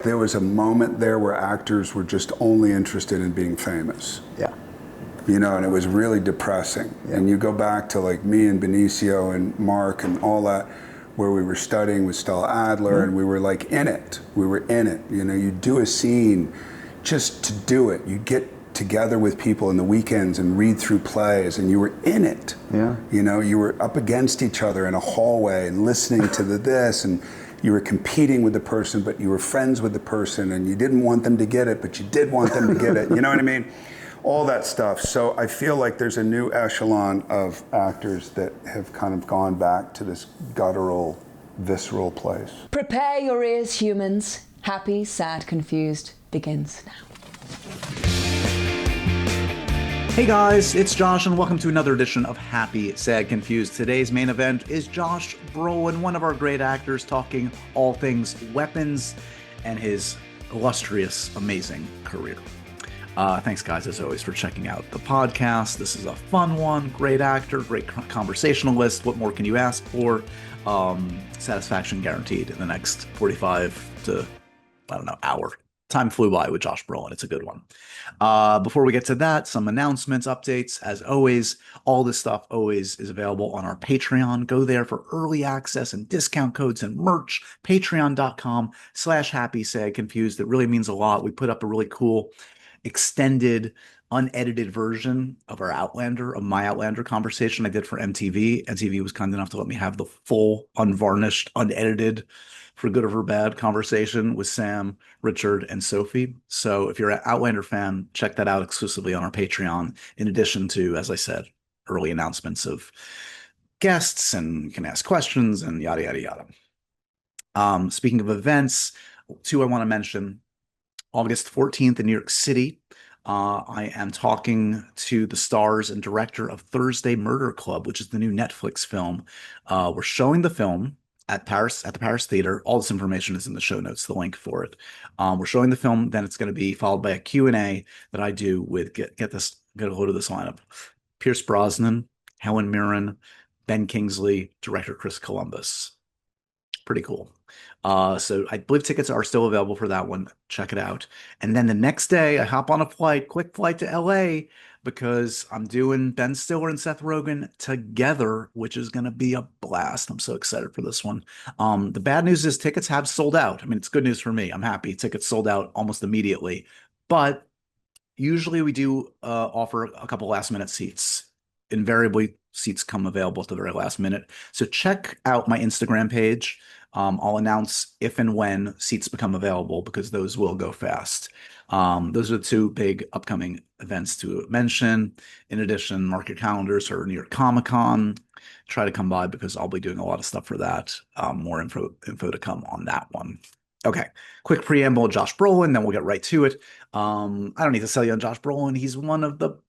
There was a moment there where actors were just only interested in being famous. Yeah. You know, and it was really depressing. Yeah. And you go back to like me and Benicio and Mark and all that, where we were studying with Stella Adler, and we were like in it. We were in it. You know, you'd do a scene just to do it. You'd get together with people in the weekends and read through plays, and you were in it. Yeah. You know, you were up against each other in a hallway and listening to this, and you were competing with the person, but you were friends with the person, and you didn't want them to get it, but you did want them to get it. You know what I mean? All that stuff. So I feel like there's a new echelon of actors that have kind of gone back to this guttural, visceral place. Prepare your ears, humans. Happy, Sad, Confused begins now. Hey guys, it's Josh and welcome to another edition of Happy, Sad, Confused. Today's main event is Josh Brolin, one of our great actors, talking all things weapons and his illustrious, amazing career. Thanks guys, as always, for checking out the podcast. This is a fun one, great actor, great conversationalist. What more can you ask for? Satisfaction guaranteed in the next 45 to, hour. Time flew by with Josh Brolin. It's a good one. Before we get to that, some announcements, updates. As always, all this stuff always is available on our Patreon. Go there for early access and discount codes and merch. Patreon.com/happysadconfused. It really means a lot. We put up a really cool extended unedited version of my Outlander conversation I did for MTV. MTV was kind enough to let me have the full, unvarnished, unedited, for good or for bad conversation with Sam, Richard, and Sophie. So if you're an Outlander fan, check that out exclusively on our Patreon, in addition to, as I said, early announcements of guests, and you can ask questions and yada, yada, yada. Speaking of events, two I want to mention. August 14th in New York City, I am talking to the stars and director of Thursday Murder Club, which is the new Netflix film. We're showing the film at the Paris Theater. All this information is in the show notes, the link for it. We're showing the film, then it's going to be followed by a Q&A that I do with, get a hold of this lineup: Pierce Brosnan, Helen Mirren, Ben Kingsley, director Chris Columbus. Pretty cool. So I believe tickets are still available for that one. Check it out. And then the next day, I hop on a quick flight to LA, because I'm doing Ben Stiller and Seth Rogen together, which is going to be a blast. I'm so excited for this one. The bad news is tickets have sold out. I mean, it's good news for me. I'm happy. Tickets sold out almost immediately. But usually we do offer a couple last minute seats. Invariably, seats come available at the very last minute. So check out my Instagram page. I'll announce if and when seats become available, because those will go fast. Those are the two big upcoming events to mention. In addition, mark your calendars for New York Comic Con. Try to come by, because I'll be doing a lot of stuff for that. More info to come on that one. Okay, quick preamble of Josh Brolin, then we'll get right to it. I don't need to sell you on Josh Brolin. He's one of the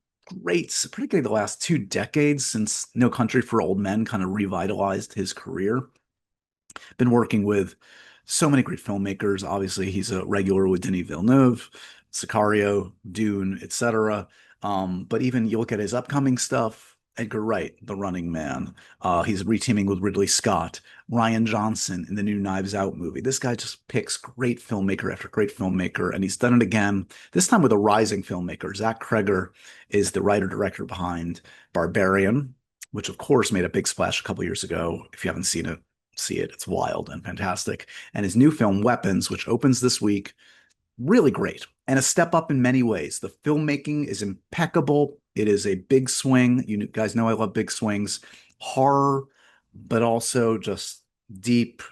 greats, particularly the last 2 decades, since No Country for Old Men kind of revitalized his career. Been working with so many great filmmakers. Obviously, he's a regular with Denis Villeneuve, Sicario, Dune, etc. But even you look at his upcoming stuff: Edgar Wright, The Running Man. He's reteaming with Ridley Scott, Rian Johnson in the new Knives Out movie. This guy just picks great filmmaker after great filmmaker, and he's done it again, this time with a rising filmmaker. Zach Kreger is the writer-director behind Barbarian, which of course made a big splash a couple years ago. If you haven't seen it, see it. It's wild and fantastic. And his new film, Weapons, which opens this week, really great, and a step up in many ways. The filmmaking is impeccable. It is a big swing. You guys know I love big swings. Horror, but also just deep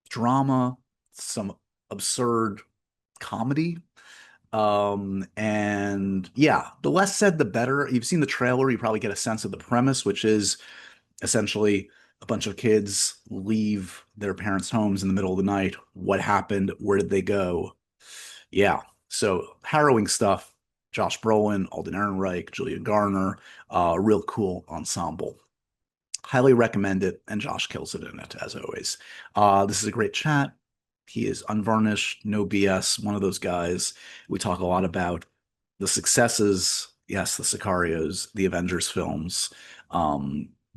drama, some absurd comedy. And yeah, the less said, the better. You've seen the trailer, you probably get a sense of the premise, which is essentially a bunch of kids leave their parents' homes in the middle of the night. What happened? Where did they go? Yeah. So harrowing stuff. Josh Brolin, Alden Ehrenreich, Julia Garner, a real cool ensemble. Highly recommend it, and Josh kills it in it, as always. This is a great chat. He is unvarnished, no BS, one of those guys. We talk a lot about the successes, yes, the Sicarios, the Avengers films,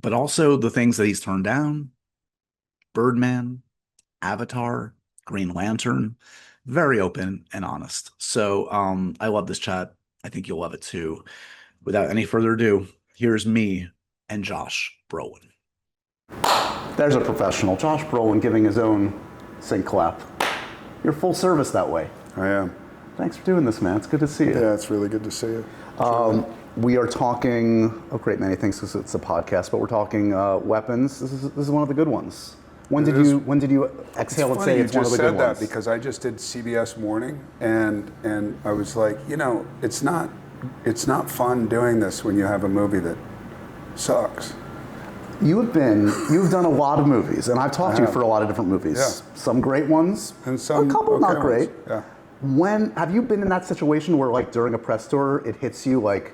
but also the things that he's turned down: Birdman, Avatar, Green Lantern. very open and honest. So I love this chat. I think you'll love it too. Without any further ado, here's me and Josh Brolin. There's a professional. Josh Brolin giving his own sync clap. You're full service that way. I am. Thanks for doing this, man. It's good to see you. Yeah, it's really good to see you. We are talking a great many things because it's a podcast, but we're talking weapons. This is one of the good ones. When did you exhale and say it's one of the good ones? You just said that because I just did CBS Morning, and I was like, it's not fun doing this when you have a movie that sucks. You've done a lot of movies, and I've talked to you for a lot of different movies. Yeah. Some great ones, and some a couple okay not great. Ones. Yeah. When have you been in that situation where, like, during a press tour, it hits you like,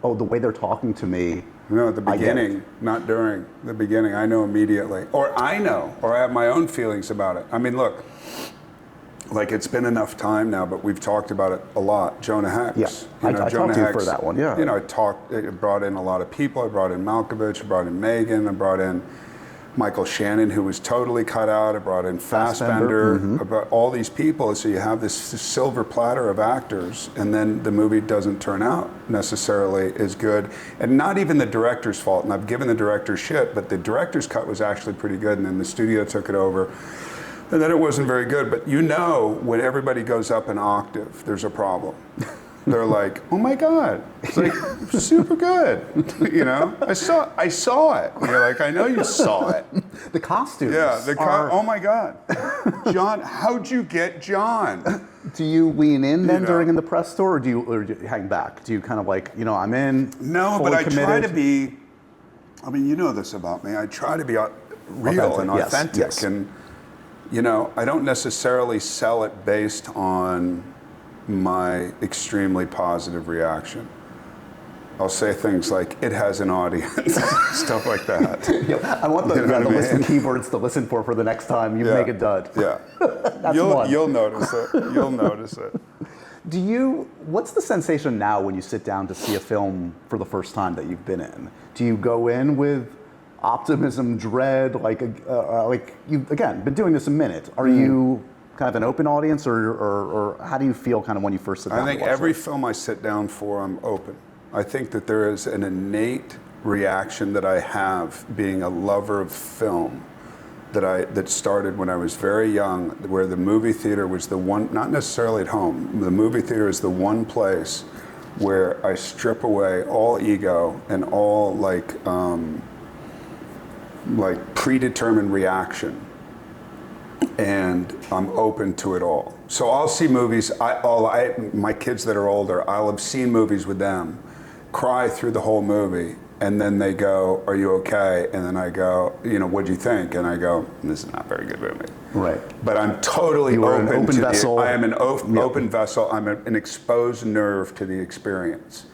oh, the way they're talking to me? No, at the beginning, not during the beginning. I know immediately, or I have my own feelings about it. I mean, look, like, it's been enough time now, but we've talked about it a lot. Jonah Hex. Yeah, I talked to you for that one. Yeah. I brought in a lot of people. I brought in Malkovich. I brought in Megan. I brought in Michael Shannon, who was totally cut out. I brought in Fassbender. I brought all these people. So you have this silver platter of actors, and then the movie doesn't turn out necessarily as good. And not even the director's fault. And I've given the director shit, but the director's cut was actually pretty good, and then the studio took it over. And then it wasn't very good, but when everybody goes up an octave, there's a problem. They're like, oh my God, it's like super good. I saw it. And you're like, I know you saw it. The costumes. Yeah, oh my God. John, how'd you get John? Do you lean in then during the press tour, or do you hang back? Do you kind of like, I'm in? No, but I try to be, you know this about me, I try to be real and authentic. Yes. And I don't necessarily sell it based on my extremely positive reaction. I'll say things like, it has an audience, stuff like that. I want the list of keywords to listen for the next time you make a dud. Yeah. You'll notice it. You'll notice it. What's the sensation now when you sit down to see a film for the first time that you've been in? Do you go in with optimism, dread, like you've, again, been doing this a minute. Are you kind of an open audience, or how do you feel kind of when you first sit down? I think every film I sit down for, I'm open. I think that there is an innate reaction that I have, being a lover of film, that started when I was very young, where the movie theater was the one, not necessarily at home, the movie theater is the one place where I strip away all ego and all like predetermined reaction, and I'm open to it all. So I'll see movies, my kids that are older, I'll have seen movies with them, cry through the whole movie, and then they go, are you okay? And then I go, what'd you think? And I go, this is not a very good movie. Right. But I'm totally open to vessel. I am an open vessel. I'm an exposed nerve to the experience.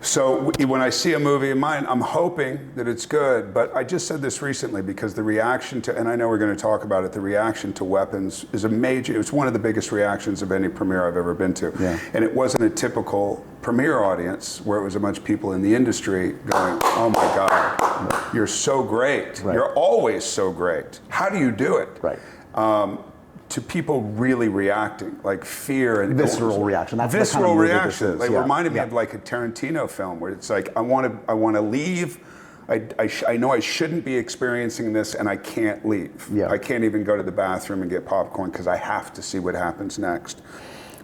So when I see a movie of mine, I'm hoping that it's good, but I just said this recently because the reaction to, and I know we're going to talk about it, the reaction to Weapons is it's one of the biggest reactions of any premiere I've ever been to. Yeah. And it wasn't a typical premiere audience where it was a bunch of people in the industry going, oh my God, you're so great. Right. You're always so great. How do you do it? Right. To people really reacting, like fear and visceral reaction. That's visceral the kind of reaction. Like reminded me of like a Tarantino film where it's like I want to leave. I know I shouldn't be experiencing this, and I can't leave. Yeah. I can't even go to the bathroom and get popcorn because I have to see what happens next.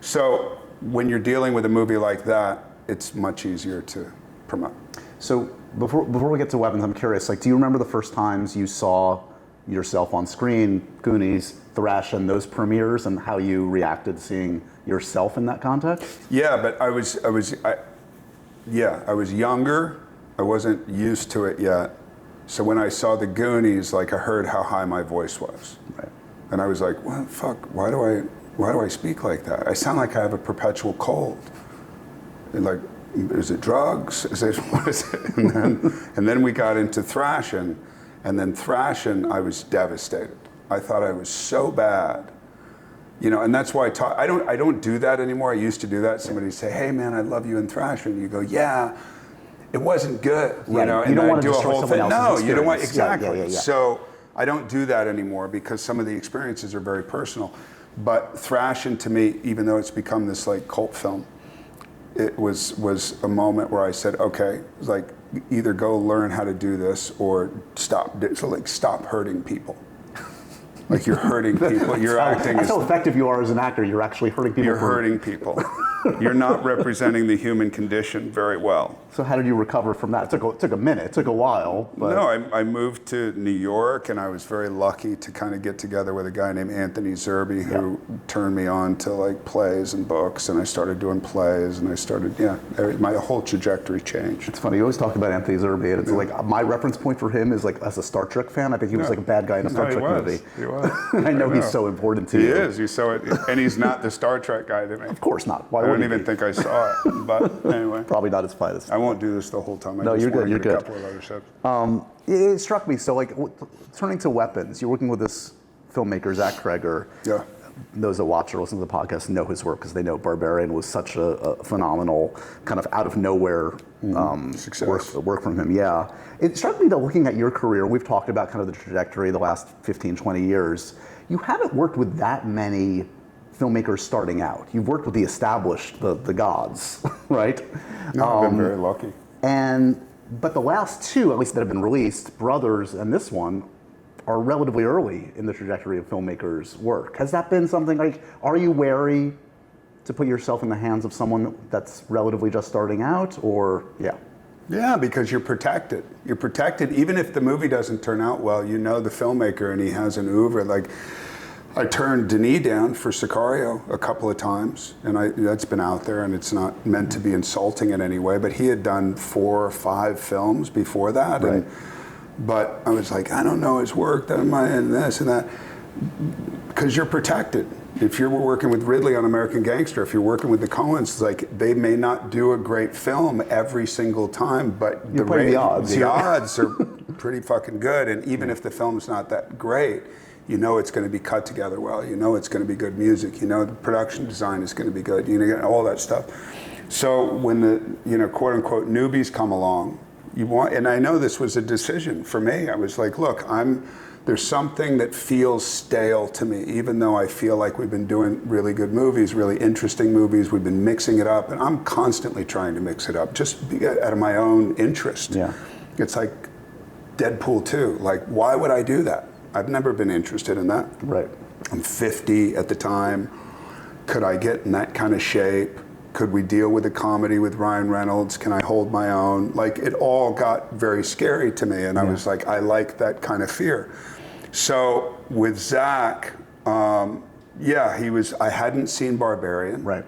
So when you're dealing with a movie like that, it's much easier to promote. So before we get to Weapons, I'm curious. Like, do you remember the first times you saw yourself on screen, Goonies, Thrash, and those premieres, and how you reacted seeing yourself in that context? Yeah, but I was younger. I wasn't used to it yet. So when I saw the Goonies, like I heard how high my voice was. Right. And I was like, well, fuck, why do I speak like that? I sound like I have a perpetual cold. And like, is it drugs? What is it? And then we got into Thrashing. And then Thrashing, I was devastated. I thought I was so bad, and that's why I don't do that anymore. I used to do that. Somebody say, "Hey, man, I love you in Thrashing." And you go, "Yeah, it wasn't good," Right. And you don't want to do a destroy whole someone thing. else's No, experience. you don't want exactly. Yeah. So I don't do that anymore because some of the experiences are very personal. But Thrashing to me, even though it's become this like cult film, it was a moment where I said, okay, like either go learn how to do this or stop hurting people. Like you're hurting people. You're acting. That's how effective you are as an actor. You're actually hurting people. You're hurting people. You're not representing the human condition very well. So how did you recover from that? It took a minute. It took a while. But... No, I moved to New York, and I was very lucky to kind of get together with a guy named Anthony Zerbe, who turned me on to like plays and books, and I started doing plays, and I started, my whole trajectory changed. It's funny, you always talk about Anthony Zerbe, and it's like my reference point for him is like as a Star Trek fan. I think he was like a bad guy in a Star Trek movie. He was. I know he's so important to you. He is. And he's not the Star Trek guy to me. Of course not. Why I don't would he even be? think I saw it. But anyway. Probably not his finest. I won't do this the whole time. No, you're good. You're good. A couple of other shows. It struck me. So, like, turning to weapons, you're working with this filmmaker, Zach Kreger. Yeah. Those that watch or listen to the podcast know his work because they know Barbarian was such a phenomenal, kind of out of nowhere work from him. Yeah. It struck me, though, looking at your career, we've talked about kind of the trajectory the last 15, 20 years. You haven't worked with that many filmmakers starting out. You've worked with the established, the gods, right? No, I've been very lucky. But the last two, at least that have been released, Brothers and this one, are relatively early in the trajectory of filmmakers' work. Has that been something like, are you wary to put yourself in the hands of someone that's relatively just starting out, or, Yeah, because you're protected. You're protected, even if the movie doesn't turn out well, you know the filmmaker and he has an oeuvre. Like, I turned Denis down for Sicario a couple of times, and that's been out there, and it's not meant to be insulting in any way, but he had done 4 or 5 films before that, right. But I was like, I don't know his work, and this and that, because you're protected. If you're working with Ridley on American Gangster, if you're working with the Coens, it's like they may not do a great film every single time, but the odds. The odds are pretty fucking good, and even if the film's not that great, you know it's going to be cut together well. You know it's going to be good music. You know the production design is going to be good. You know all that stuff. So when the quote unquote newbies come along, and I know this was a decision for me. I was like, look, there's something that feels stale to me, even though I feel like we've been doing really good movies, really interesting movies. We've been mixing it up, and I'm constantly trying to mix it up, just out of my own interest. Yeah. It's like Deadpool 2. Like, why would I do that? I've never been interested in that. Right. I'm 50 at the time. Could I get in that kind of shape? Could we deal with a comedy with Ryan Reynolds? Can I hold my own? Like, it all got very scary to me, and I was like, I like that kind of fear. So with Zach, I hadn't seen Barbarian. Right.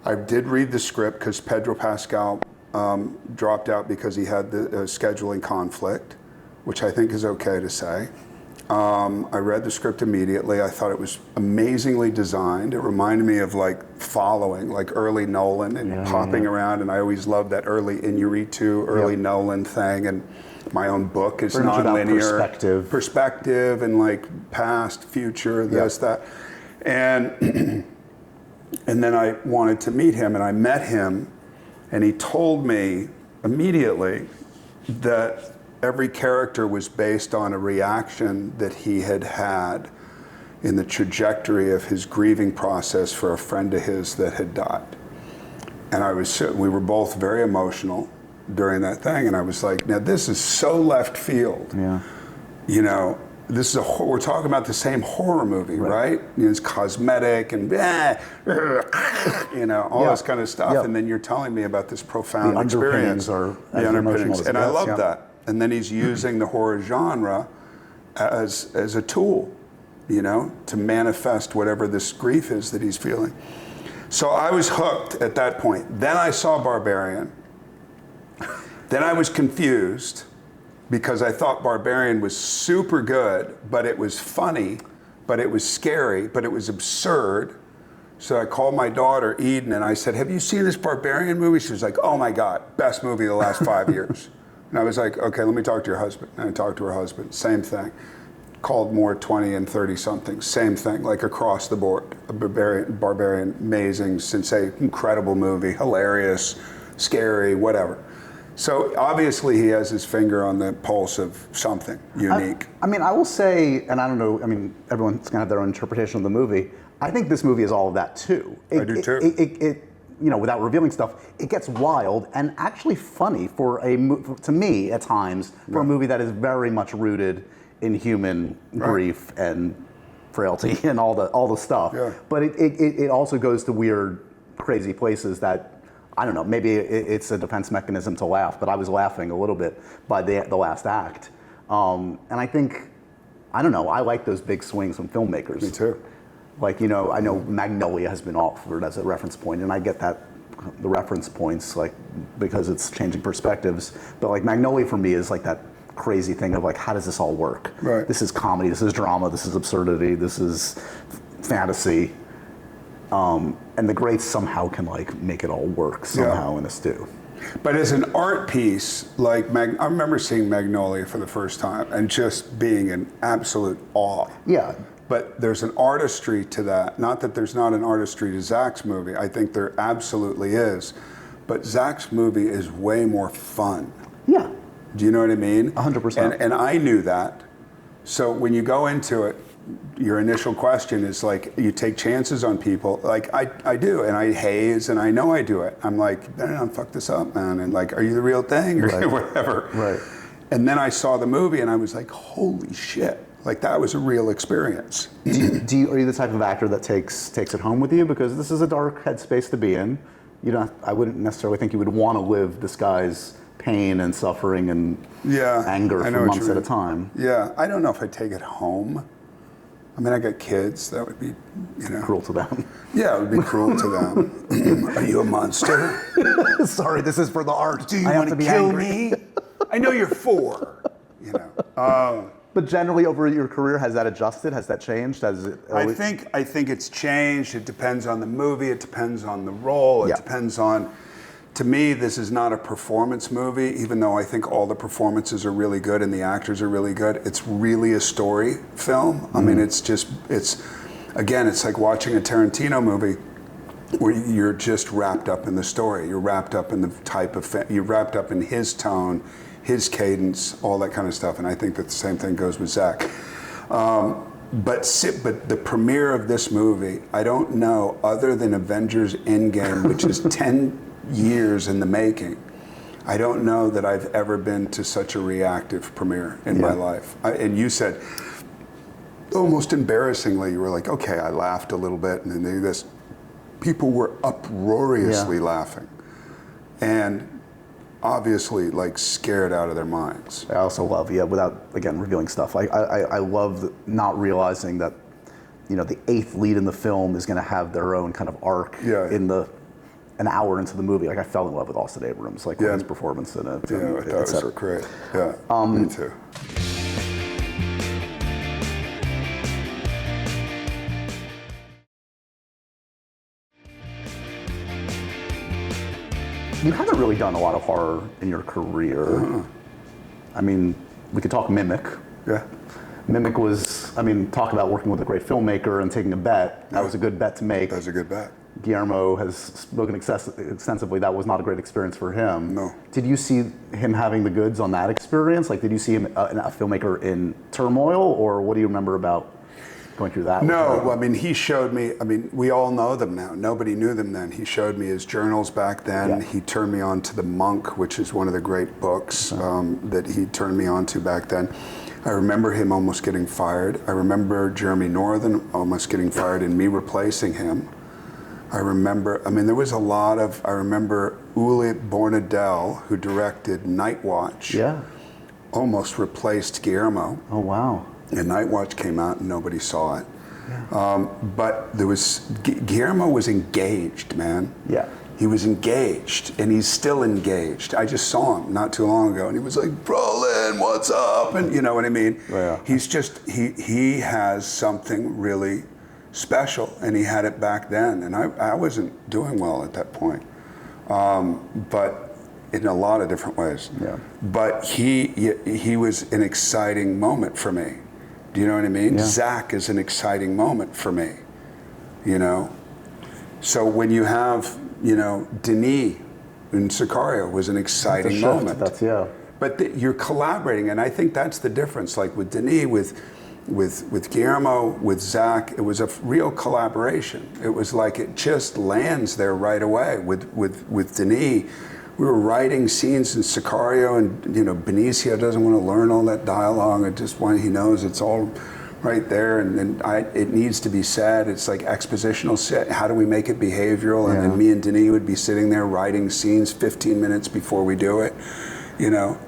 I did read the script because Pedro Pascal dropped out because he had the scheduling conflict, which I think is okay to say. I read the script immediately. I thought it was amazingly designed. It reminded me of like Following, like early Nolan and popping around. And I always loved that early Iñárritu, early Nolan thing. And my own book is very nonlinear. Perspective and like past, future, this, that. And then I wanted to meet him, and I met him, and he told me immediately that every character was based on a reaction that he had had in the trajectory of his grieving process for a friend of his that had died. And we were both very emotional during that thing, and I was like, now this is so left field. Yeah. You know, this is we're talking about the same horror movie, right? It's cosmetic and all this kind of stuff, and then you're telling me about this profound experience. The underpinnings, and I love that. And then he's using the horror genre as a tool, to manifest whatever this grief is that he's feeling. So I was hooked at that point. Then I saw Barbarian. Then I was confused because I thought Barbarian was super good, but it was funny, but it was scary, but it was absurd. So I called my daughter, Eden, and I said, have you seen this Barbarian movie? She was like, oh my God, best movie of the last 5 years. And I was like, okay, let me talk to your husband. And I talked to her husband, same thing. Called more 20 and 30 something, same thing, like across the board. A Barbarian, amazing, incredible movie, hilarious, scary, whatever. So obviously he has his finger on the pulse of something unique. I mean, I will say, and I don't know, I mean, everyone's going to have their own interpretation of the movie. I think this movie is all of that too. I do too. It you know, without revealing stuff, it gets wild and actually funny to me at times, for a movie that is very much rooted in human grief and frailty and all the stuff. Yeah. But it also goes to weird, crazy places that, I don't know, maybe it's a defense mechanism to laugh, but I was laughing a little bit by the last act. And I think, I don't know, I like those big swings from filmmakers. Me too. Like, you know, I know Magnolia has been offered as a reference point, and I get that, the reference points, like, because it's changing perspectives. But like Magnolia for me is like that crazy thing of like, how does this all work? Right. This is comedy, this is drama, this is absurdity, this is fantasy. And the greats somehow can like make it all work somehow in a stew. But as an art piece, like I remember seeing Magnolia for the first time and just being in absolute awe. Yeah. But there's an artistry to that. Not that there's not an artistry to Zach's movie. I think there absolutely is. But Zach's movie is way more fun. Yeah. Do you know what I mean? 100%. And I knew that. So when you go into it, your initial question is like, you take chances on people. Like I do, and I haze, and I know I do it. I'm like, better not fuck this up, man. And like, are you the real thing or whatever? Right. And then I saw the movie, and I was like, holy shit. Like, that was a real experience. Are you the type of actor that takes it home with you? Because this is a dark headspace to be in. I wouldn't necessarily think you would want to live this guy's pain and suffering and anger for months at a time. Yeah, I don't know if I'd take it home. I mean, I got kids. That would be, cruel to them. Yeah, it would be cruel to them. Are you a monster? Sorry, this is for the art. Do you want to kill me? I know you're 4. But generally, over your career, has that adjusted? Has that changed? I think it's changed. It depends on the movie. It depends on the role. It depends on. To me, this is not a performance movie, even though I think all the performances are really good and the actors are really good. It's really a story film. I mean, it's like watching a Tarantino movie where you're just wrapped up in the story. You're wrapped up in the type of, you're wrapped up in his tone, his cadence, all that kind of stuff. And I think that the same thing goes with Zach. But the premiere of this movie, I don't know, other than Avengers Endgame, which is 10 years in the making, I don't know that I've ever been to such a reactive premiere in my life. And you said, almost embarrassingly, you were like, okay, I laughed a little bit, and then people were uproariously laughing. And obviously, like, scared out of their minds. I also love, without, again, revealing stuff, I love not realizing that, the 8th lead in the film is going to have their own kind of arc in an hour into the movie. Like, I fell in love with Austin Abrams, like his performance in it, I thought it was great. Yeah, me too. You haven't really done a lot of horror in your career. I mean, we could talk Mimic. Yeah. Mimic was, talk about working with a great filmmaker and taking a bet. That was a good bet to make. That was a good bet. Guillermo has spoken extensively. That was not a great experience for him. No. Did you see him having the goods on that experience? Like, did you see him, a filmmaker in turmoil, or what do you remember about going through that? No, he showed me, we all know them now. Nobody knew them then. He showed me his journals back then. Yeah. He turned me on to The Monk, which is one of the great books that he turned me on to back then. I remember him almost getting fired. I remember Jeremy Northern almost getting fired and me replacing him. I remember, there was a lot of, I remember Uli Bornadell, who directed Night Watch, almost replaced Guillermo. Oh, wow. And Night Watch came out and nobody saw it. Yeah. But Guillermo was engaged, man. Yeah. He was engaged, and he's still engaged. I just saw him not too long ago, and he was like, Brolin, what's up? And you know what I mean? Yeah. He's just, he has something really special, and he had it back then, and I wasn't doing well at that point, but in a lot of different ways. Yeah. But he was an exciting moment for me. Do you know what I mean? Yeah. Zach is an exciting moment for me, So when you have, Denis, in Sicario was an exciting moment. That's, yeah. But you're collaborating, and I think that's the difference. Like with Denis, with Guillermo, with Zach, it was a real collaboration. It was like it just lands there right away. With Denis, we were writing scenes in Sicario, and Benicio doesn't want to learn all that dialogue. It just when he knows it's all right there, and it needs to be said. It's like expositional set. How do we make it behavioral? And then me and Denis would be sitting there writing scenes 15 minutes before we do it.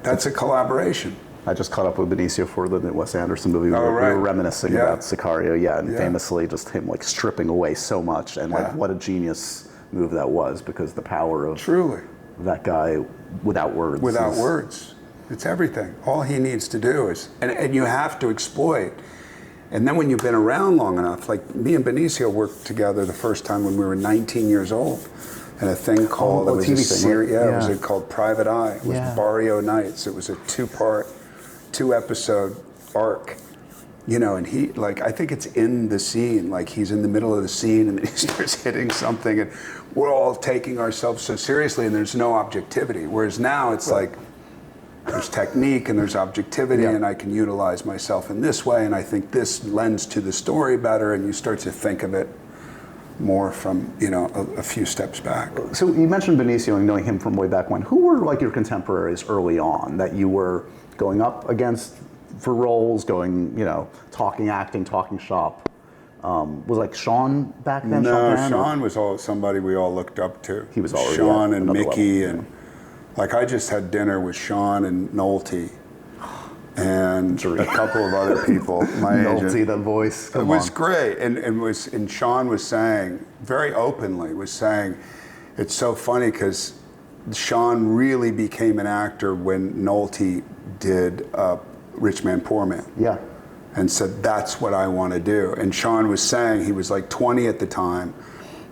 That's a collaboration. I just caught up with Benicio for the Wes Anderson movie. Oh, we right. were reminiscing about Sicario, and famously just him like stripping away so much, and like what a genius move that was, because the power of truly that guy without words. Without words. It's everything. All he needs to do is, and you have to exploit. And then when you've been around long enough, like me and Benicio worked together the first time when we were 19 years old. And a thing called, it was TV a thing, series, right? it was called Private Eye. It was Barrio Nights. It was a 2-episode arc. And he, like, I think it's in the scene, like he's in the middle of the scene and then he starts hitting something and we're all taking ourselves so seriously and there's no objectivity. Whereas now it's like, there's technique and there's objectivity and I can utilize myself in this way and I think this lends to the story better, and you start to think of it more from a few steps back. So you mentioned Benicio and knowing him from way back when. Who were like your contemporaries early on that you were going up against for roles, going talking acting, talking shop? Was like Sean back then? No, Sean was somebody we all looked up to. He was already Sean and Mickey level. and like I just had dinner with Sean and Nolte and a couple of other people. My Nolte, agent. that voice. It was great, and Sean was saying very openly, it's so funny because Sean really became an actor when Nolte did Rich Man Poor Man. Yeah. And said that's what I want to do. And Sean was saying he was like 20 at the time.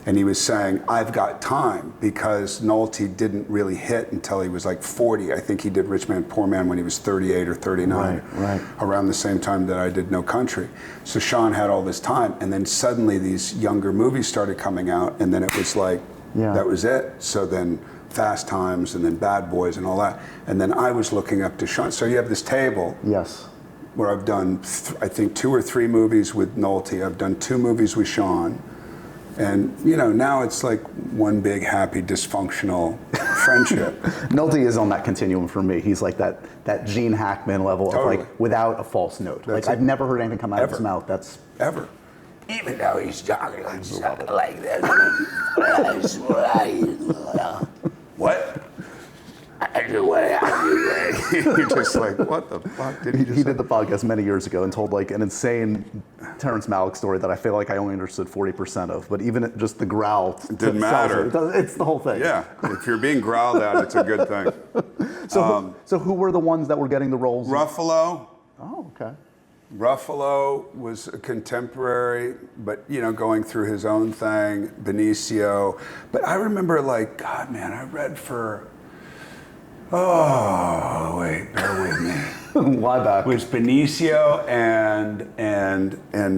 And he was saying, I've got time, because Nolte didn't really hit until he was like 40. I think he did Rich Man, Poor Man when he was 38 or 39, right. around the same time that I did No Country. So Sean had all this time, and then suddenly these younger movies started coming out, and then it was like, that was it. So then Fast Times, and then Bad Boys, and all that. And then I was looking up to Sean. So you have this table. Yes. Where I've done, I think, 2 or 3 movies with Nolte. I've done 2 movies with Sean. And now it's like one big happy dysfunctional friendship. Nolte is on that continuum for me. He's like that Gene Hackman level of like without a false note. That's I've never heard anything come out of his mouth. That's ever. Even though he's talking like this. What? You're just like, what the fuck did he just He say? did the podcast many years ago and told like an insane Terrence Malick story that I feel like I only understood 40% of. But even just the growl, It didn't matter. It's the whole thing. Yeah, if you're being growled at, it's a good thing. So who were the ones that were getting the roles? Ruffalo. Oh, okay. Ruffalo was a contemporary, but going through his own thing. Benicio, but I remember like, God, man, I read for. Oh wait, bear with me. Why back? It was Benicio and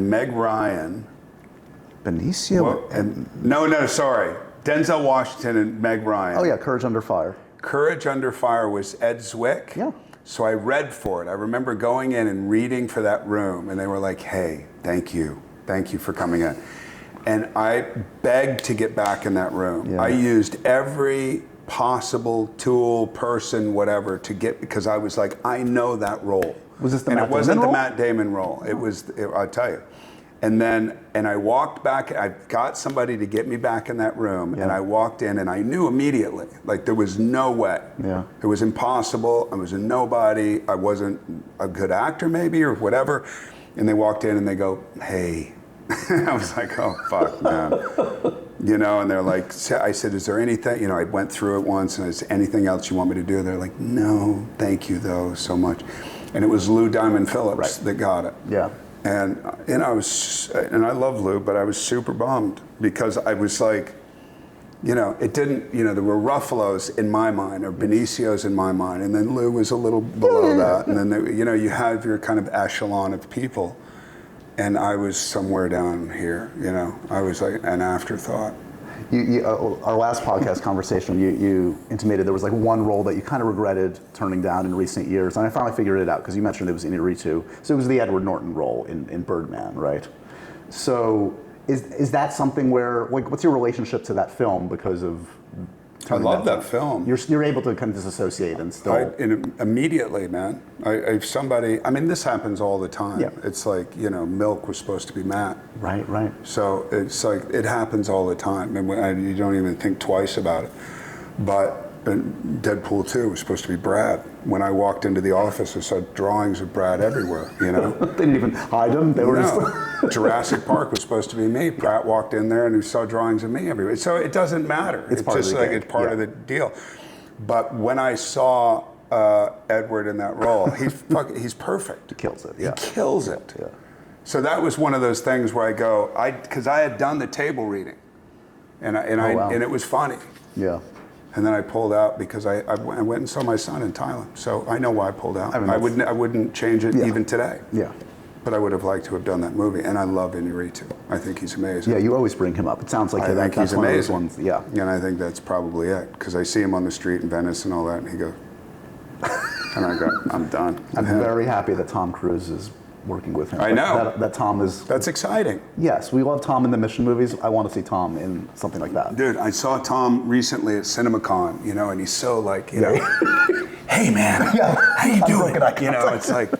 Meg Ryan. Benicio No, sorry, Denzel Washington and Meg Ryan. Oh yeah, Courage Under Fire. Courage Under Fire was Ed Zwick. Yeah. So I read for it. I remember going in and reading for that room, and they were like, "Hey, thank you for coming in." And I begged to get back in that room. Yeah. I used every possible tool, person, whatever, to get, because I was like, I know that role. Was this the and Matt it wasn't Damon the role? Matt Damon role. It was, I'll tell you. And I walked back, I got somebody to get me back in that room, and I walked in and I knew immediately, like there was no way. Yeah. It was impossible. I was a nobody. I wasn't a good actor maybe or whatever. And they walked in and they go, hey. I was like, oh, fuck, man. And they're like, I said, is there anything, I went through it once, and is anything else you want me to do? They're like, no, thank you though, so much. And it was Lou Diamond Phillips that got it. Yeah. And I was, and I love Lou, but I was super bummed because I was like, it didn't, there were Ruffalos in my mind, or Benicios in my mind, and then Lou was a little below that. And then, you have your kind of echelon of people. And I was somewhere down here, I was like an afterthought. Our last podcast conversation, you intimated there was like one role that you kind of regretted turning down in recent years, and I finally figured it out because you mentioned it was Inarritu. So it was the Edward Norton role in Birdman, right? So is that something where, like, what's your relationship to that film because of? I love that film. You're able to kind of disassociate and still. Immediately, man. If somebody, I mean, this happens all the time. Yeah. It's like, milk was supposed to be matte. Right. So it's like, it happens all the time. And you don't even think twice about it. But Deadpool 2 was supposed to be Brad. When I walked into the office, I saw drawings of Brad everywhere, They didn't even hide them. They were just... Jurassic Park was supposed to be me. Pratt walked in there and he saw drawings of me everywhere. So it doesn't matter. It's just like it's part of the deal. But when I saw Edward in that role, he's perfect. He kills it. Yeah. He kills it. Yeah. So that was one of those things where I go, because I had done the table reading, and it was funny. Yeah. And then I pulled out because I went and saw my son in Thailand. So I know why I pulled out. I wouldn't change it even today. Yeah. But I would have liked to have done that movie. And I love Inarritu. I think he's amazing. Yeah, you always bring him up. It sounds like I think that's he's one amazing. of those ones. Yeah. And I think that's probably it. Because I see him on the street in Venice and all that, and he goes, and I go, I'm done. I'm very happy that Tom Cruise is working with him. I know. That Tom is... That's exciting. Yes, we love Tom in the Mission movies. I want to see Tom in something like that. Dude, I saw Tom recently at CinemaCon, and he's so like, hey man, how you doing? It's like,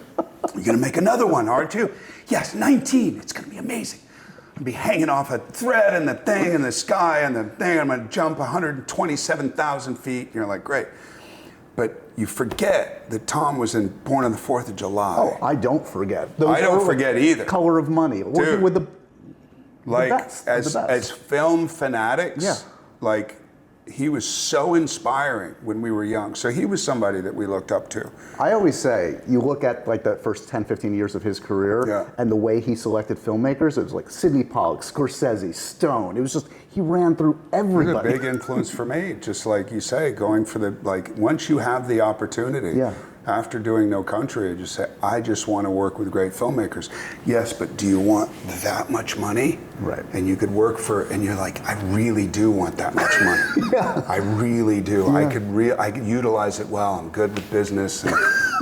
you're gonna make another one, aren't you? Yes, 19, it's gonna be amazing. I'll be hanging off a thread and the thing in the sky and the thing, I'm gonna jump 127,000 feet. You're like, great. But you forget that Tom was born on the 4th of July. Oh, I don't forget. I don't forget either. Color of Money. Dude, with the best, as film fanatics, like, he was so inspiring when we were young. So he was somebody that we looked up to. I always say, you look at like the first 10, 15 years of his career and the way he selected filmmakers, it was like Sidney Pollack, Scorsese, Stone. It was just, he ran through everybody. He was a big influence for me, just like you say, going for once you have the opportunity, after doing No Country, I just say, I just want to work with great filmmakers. Yes, but do you want that much money? Right. And you could work and you're like, I really do want that much money. I really do. Yeah. I could utilize it well. I'm good with business and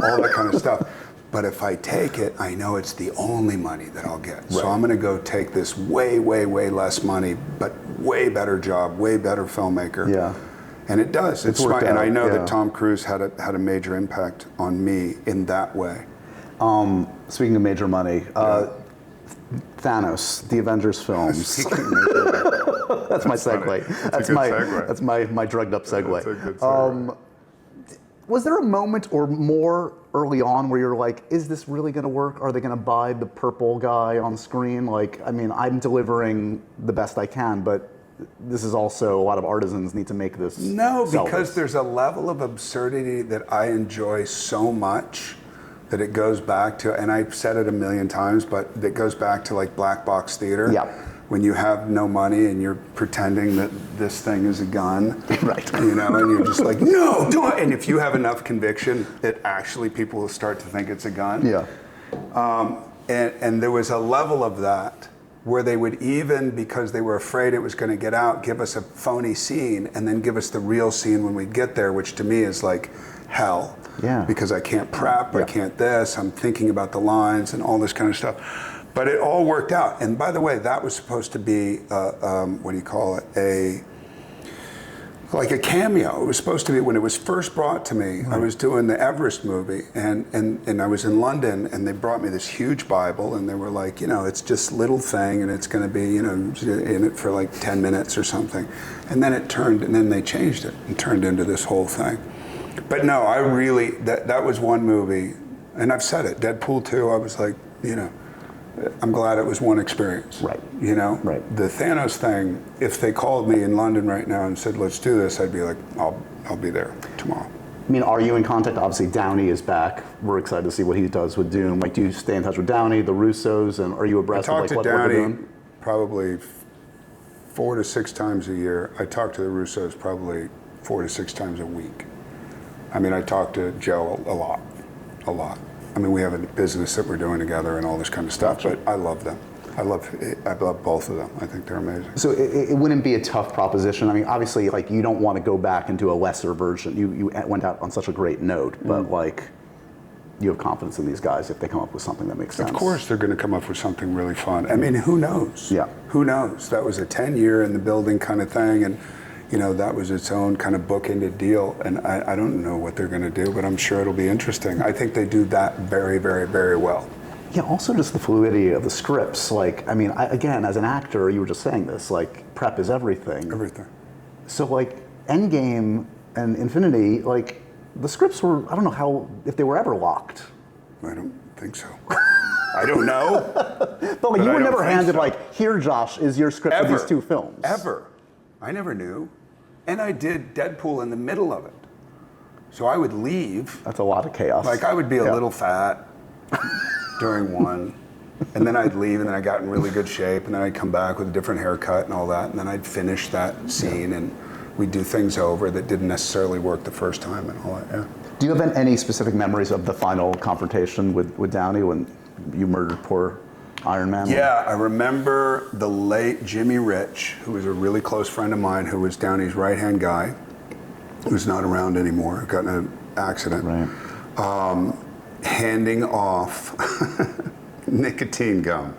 all that kind of stuff. But if I take it, I know it's the only money that I'll get. Right. So I'm going to go take this way, way, way less money, but way better job, way better filmmaker. Yeah. And it does. It's fun. And I know that Tom Cruise had a major impact on me in that way. Speaking of major money, Thanos, the Avengers films. That's my segue. That's my drugged up segue. That's a good segue. Was there a moment or more early on where you're like, is this really going to work? Are they going to buy the purple guy on screen? Like, I mean, I'm delivering the best I can, but this is also a lot of artisans need to make this. No, because there's a level of absurdity that I enjoy so much that it goes back to, and I've said it a million times, but it goes back to like black box theater. Yeah. When you have no money and you're pretending that this thing is a gun. Right. And you're just like, no, don't. And if you have enough conviction, that actually people will start to think it's a gun. Yeah. And there was a level of that where they would even, because they were afraid it was going to get out, give us a phony scene and then give us the real scene when we get there, which to me is like hell. Yeah. Because I can't prep, I can't this, I'm thinking about the lines and all this kind of stuff. But it all worked out. And by the way, that was supposed to be, what do you call it, like a cameo. It was supposed to be, when it was first brought to me, I was doing the Everest movie, and I was in London, and they brought me this huge Bible, and they were like, it's just little thing, and it's going to be, in it for like 10 minutes or something. And then then they changed it and turned into this whole thing. But no, I really, that was one movie, and I've said it, Deadpool 2, I was like, I'm glad it was one experience. Right. Right. The Thanos thing, if they called me in London right now and said, let's do this, I'd be like, I'll be there tomorrow. I mean, are you in contact? Obviously, Downey is back. We're excited to see what he does with Dune. Like, do you stay in touch with Downey, the Russos, and are you abreast of what they're doing? Probably 4 to 6 times a year. I talk to the Russos probably 4 to 6 times a week. I mean, I talk to Joe a lot. I mean, we have a business that we're doing together and all this kind of stuff, but I love them. I love both of them. I think they're amazing. So it wouldn't be a tough proposition. I mean, obviously, like you don't want to go back and do a lesser version. You went out on such a great note, but like you have confidence in these guys if they come up with something that makes sense. Of course, they're going to come up with something really fun. I mean, who knows? Yeah. Who knows? That was a 10-year in the building kind of thing, and that was its own kind of bookended deal. And I don't know what they're going to do, but I'm sure it'll be interesting. I think they do that very, very, very well. Yeah, also just the fluidity of the scripts. Like, I mean, again, as an actor, you were just saying this, like, prep is everything. Everything. So, like, Endgame and Infinity, like, the scripts were, I don't know if they were ever locked. I don't think so. I don't know. But like, you were never handed, like, here, Josh, is your script for these 2 films. Ever. I never knew. And I did Deadpool in the middle of it. So I would leave. That's a lot of chaos. Like, I would be a little fat during one, and then I'd leave, and then I got in really good shape, and then I'd come back with a different haircut and all that, and then I'd finish that scene, and we'd do things over that didn't necessarily work the first time and all that, yeah. Do you have any specific memories of the final confrontation with Downey when you murdered poor Iron Man? Yeah, I remember the late Jimmy Rich, who was a really close friend of mine, who was Downey's right-hand guy, who's not around anymore, got in an accident. Right. Handing off nicotine gum.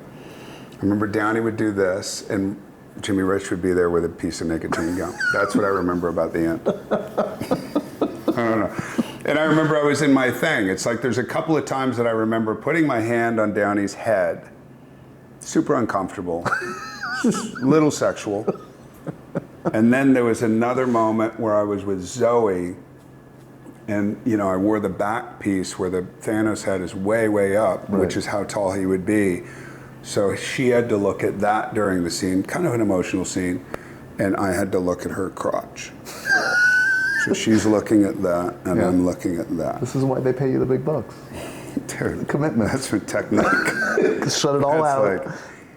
I remember Downey would do this, and Jimmy Rich would be there with a piece of nicotine gum. That's what I remember about the end. I don't know. And I remember I was in my thing. It's like there's a couple of times that I remember putting my hand on Downey's head, super uncomfortable, little sexual. And then there was another moment where I was with Zoe, and I wore the back piece where the Thanos head is way, way up, which is how tall he would be. So she had to look at that during the scene, kind of an emotional scene, and I had to look at her crotch. So she's looking at that, and I'm looking at that. This is why they pay you the big bucks. Dude, commitment. That's for technique. Shut it all out. Like,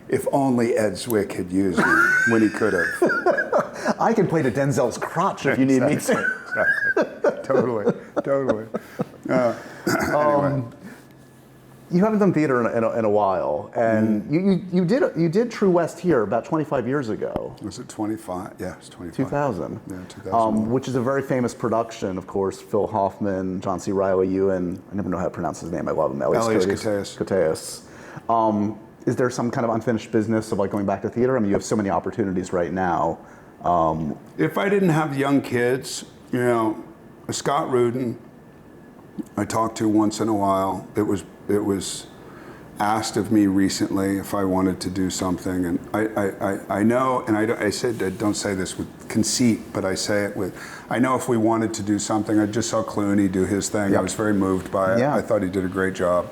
if only Ed Zwick had used me when he could have. I can play to Denzel's crotch if you need me to. Exactly. Totally. Anyway. You haven't done theater in a while, and you did True West here about 25 years ago. Was it 25? Yeah, it was 25. 2000. Yeah, 2000. Which is a very famous production, of course. Phil Hoffman, John C. Reilly, Ewan. I never know how to pronounce his name. I love him. Elias Koteas. Is there some kind of unfinished business of like going back to theater? I mean, you have so many opportunities right now. If I didn't have young kids, Scott Rudin, I talked to once in a while. It was asked of me recently if I wanted to do something, and I know, and I said I don't say this with conceit, but I say it with, I know if we wanted to do something. I just saw Clooney do his thing. Yep. I was very moved by it. Yeah. I thought he did a great job.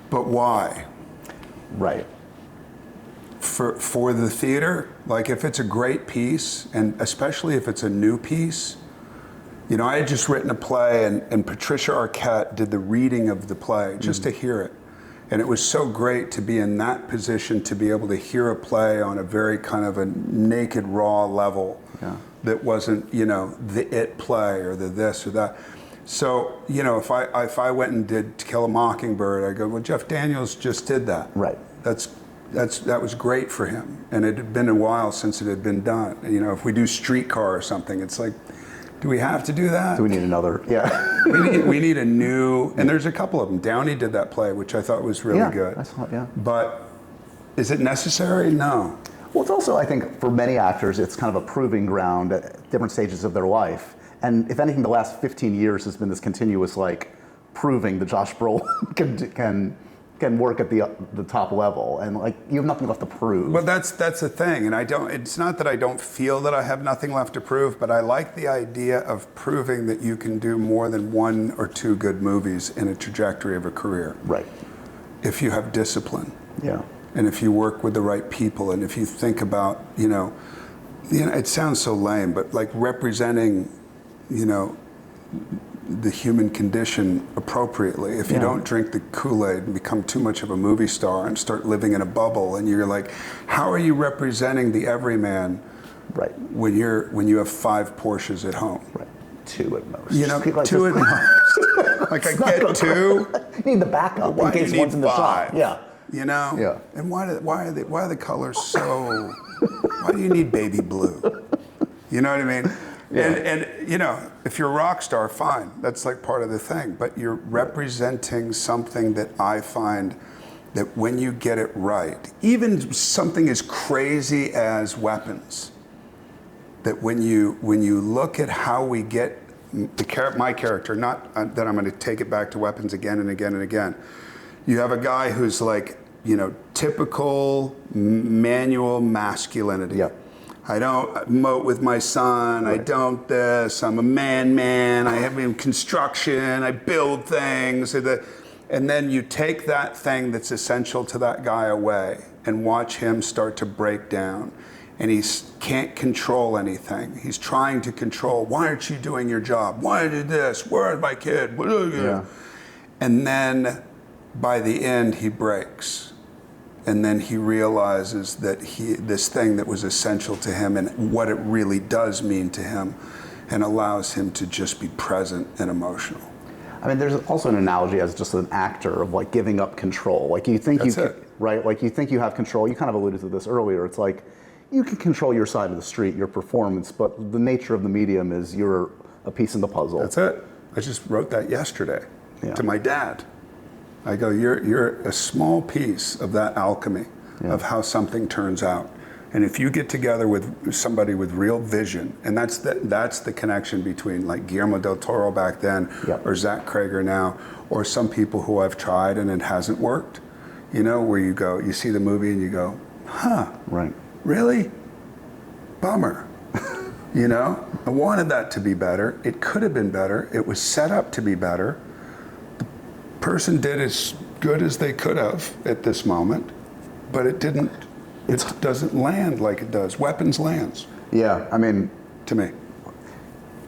But why? Right. For the theater, like if it's a great piece, and especially if it's a new piece, I had just written a play, and Patricia Arquette did the reading of the play just to hear it. And it was so great to be in that position, to be able to hear a play on a very kind of a naked, raw level that wasn't, the it play or the this or that. So, if I went and did To Kill a Mockingbird, I go, well, Jeff Daniels just did that. Right. That was great for him. And it had been a while since it had been done. If we do Streetcar or something, it's like, do we have to do that? Do we need another? Yeah. we need a new, and there's a couple of them. Downey did that play, which I thought was really good. I saw it, yeah. But is it necessary? No. Well, it's also, I think, for many actors, it's kind of a proving ground at different stages of their life. And if anything, the last 15 years has been this continuous, proving that Josh Brolin can work at the top level, and you have nothing left to prove. Well, that's the thing, and it's not that I don't feel that I have nothing left to prove, but I like the idea of proving that you can do more than 1 or 2 good movies in a trajectory of a career. Right. If you have discipline. Yeah. And if you work with the right people, and if you think about, it sounds so lame, but representing, the human condition appropriately. If you don't drink the Kool-Aid and become too much of a movie star and start living in a bubble, and you're like, how are you representing the everyman? Right. When you have 5 Porsches at home? Right. 2 at most. 2 at most. Like I get two. You need the backup in case one's in the shot. Yeah. You know? Yeah. And why are the colors so, why do you need baby blue? You know what I mean? Yeah. And you know, if you're a rock star, fine. That's like part of the thing. But you're representing something that I find that when you get it right, even something as crazy as weapons, that when you look at how we get my character, not that I'm going to take it back to weapons again and again and again. You have a guy who's like, you know, typical manual masculinity. Yeah. I don't emote with my son. Right. I don't this. I'm a man. I have in construction. I build things. And then you take that thing that's essential to that guy away and watch him start to break down. And he can't control anything. He's trying to control. Why aren't you doing your job? Why did this? Where is my kid? Yeah. And then by the end, he breaks. And then he realizes that this thing that was essential to him and what it really does mean to him, and allows him to just be present and emotional. I mean, there's also an analogy as just an actor of like giving up control. Like you think right? Like you think you have control. You kind of alluded to this earlier. It's like you can control your side of the street, your performance, but the nature of the medium is you're a piece in the puzzle. That's it. I just wrote that yesterday to my dad. I go, you're a small piece of that alchemy of how something turns out. And if you get together with somebody with real vision, and that's the connection between like Guillermo del Toro back then, or Zach Krager now, or some people who I've tried and it hasn't worked, you know, where you go, you see the movie and you go, huh, right. Really? Bummer. You know, I wanted that to be better. It could have been better. It was set up to be better. The person did as good as they could have at this moment, but it didn't. It doesn't land like it does. Weapons lands. Yeah, I mean, to me,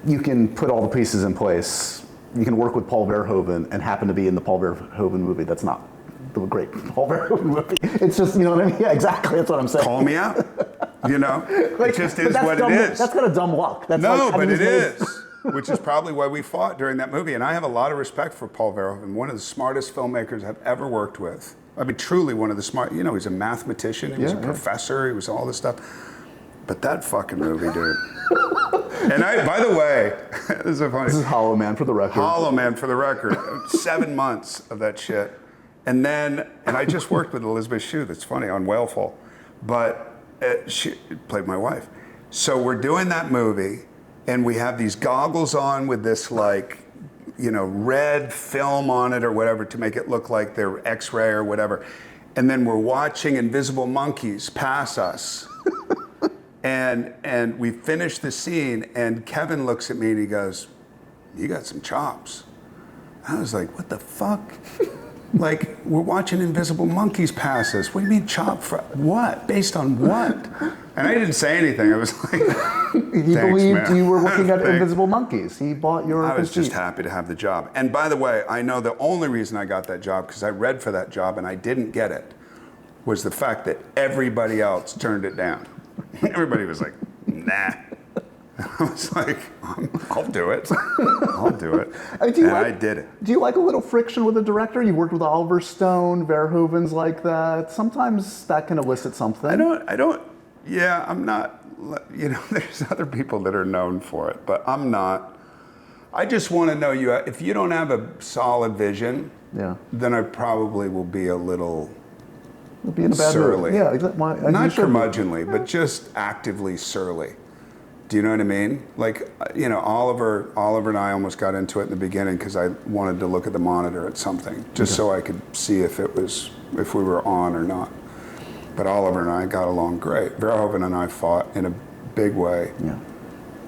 you can put all the pieces in place. You can work with Paul Verhoeven and happen to be in the Paul Verhoeven movie. That's not the great Paul Verhoeven movie. It's just, you know what I mean? Yeah, exactly. That's what I'm saying. Call me out. You know, like, it just is what it is. That's kind of dumb luck. That's no, but it is. Which is probably why we fought during that movie. And I have a lot of respect for Paul Verhoeven, one of the smartest filmmakers I've ever worked with. I mean, truly one of the smart, you know, he's a mathematician, he was a professor, he was all this stuff. But that fucking movie, dude. And by the way, this is Hollow Man for the record. Hollow Man for the record. 7 months of that shit. And I just worked with Elizabeth Shue, that's funny, on Whaleful. But she played my wife. So we're doing that movie, and we have these goggles on with this like, you know, red film on it or whatever to make it look like they're X-ray or whatever. And then we're watching invisible monkeys pass us. and we finish the scene, and Kevin looks at me and he goes, "You got some chops." I was like, what the fuck? Like, we're watching invisible monkeys pass us. What do you mean chop for what? Based on what? And I didn't say anything. I was like, he believed you were looking at invisible monkeys. He bought your I was just happy to have the job. And by the way, I know the only reason I got that job, because I read for that job and I didn't get it, was the fact that everybody else turned it down. Everybody was like, nah. I was like, I'll do it. I'll do it. I did it. Do you like a little friction with a director? You worked with Oliver Stone, Verhoeven's like that. Sometimes that can elicit something. I don't, yeah, I'm not, you know, there's other people that are known for it, but I'm not. I just want to know if you don't have a solid vision, then I probably will be a little be in a bad surly. Mood. Yeah, exactly. Not curmudgeonly, but just actively surly. Do you know what I mean? Like, you know, Oliver and I almost got into it in the beginning because I wanted to look at the monitor at something, just so I could see if we were on or not. But Oliver and I got along great. Verhoeven and I fought in a big way,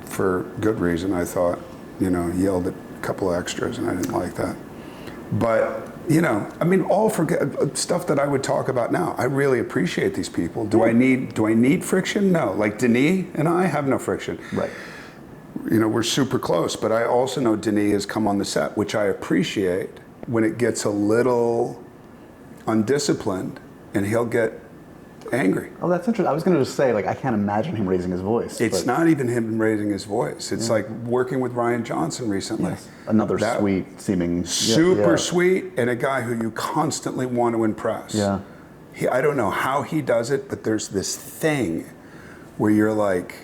for good reason. I thought, you know, he yelled at a couple of extras, and I didn't like that. But, you know, I mean, all stuff that I would talk about now. I really appreciate these people. Do I need friction? No. Like Denis and I have no friction. Right. You know, we're super close, but I also know Denis has come on the set, which I appreciate when it gets a little undisciplined, and he'll get angry. Oh, that's interesting. I was going to just say, like, I can't imagine him raising his voice. It's not even him raising his voice. It's like working with Ryan Johnson recently. Yes. Another sweet seeming. Super sweet, and a guy who you constantly want to impress. Yeah. I don't know how he does it, but there's this thing where you're like,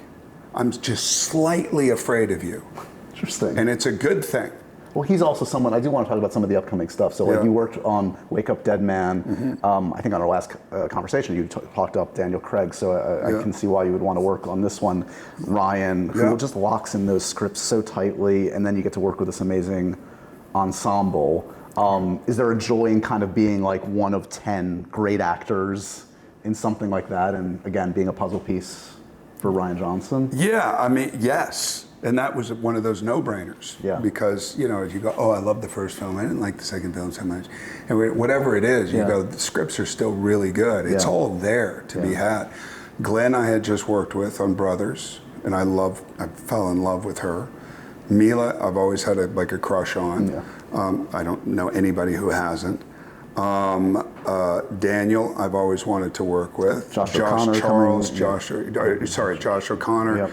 I'm just slightly afraid of you. Interesting. And it's a good thing. Well, he's also someone, I do want to talk about some of the upcoming stuff. So like you worked on Wake Up Dead Man. I think on our last conversation, you talked up Daniel Craig. So I can see why you would want to work on this one. Ryan, who just locks in those scripts so tightly. And then you get to work with this amazing ensemble. Is there a joy in kind of being like one of 10 great actors in something like that? And again, being a puzzle piece for Ryan Johnson? Yeah, I mean, yes. And that was one of those no-brainers. Yeah. Because, you know, as you go, oh, I love the first film. I didn't like the second film so much. And whatever it is, you go, the scripts are still really good. It's all there to be had. Glenn I had just worked with on Brothers, and I fell in love with her. Mila, I've always had a crush on. Yeah. I don't know anybody who hasn't. Daniel, I've always wanted to work with. Josh O'Connor. Yep.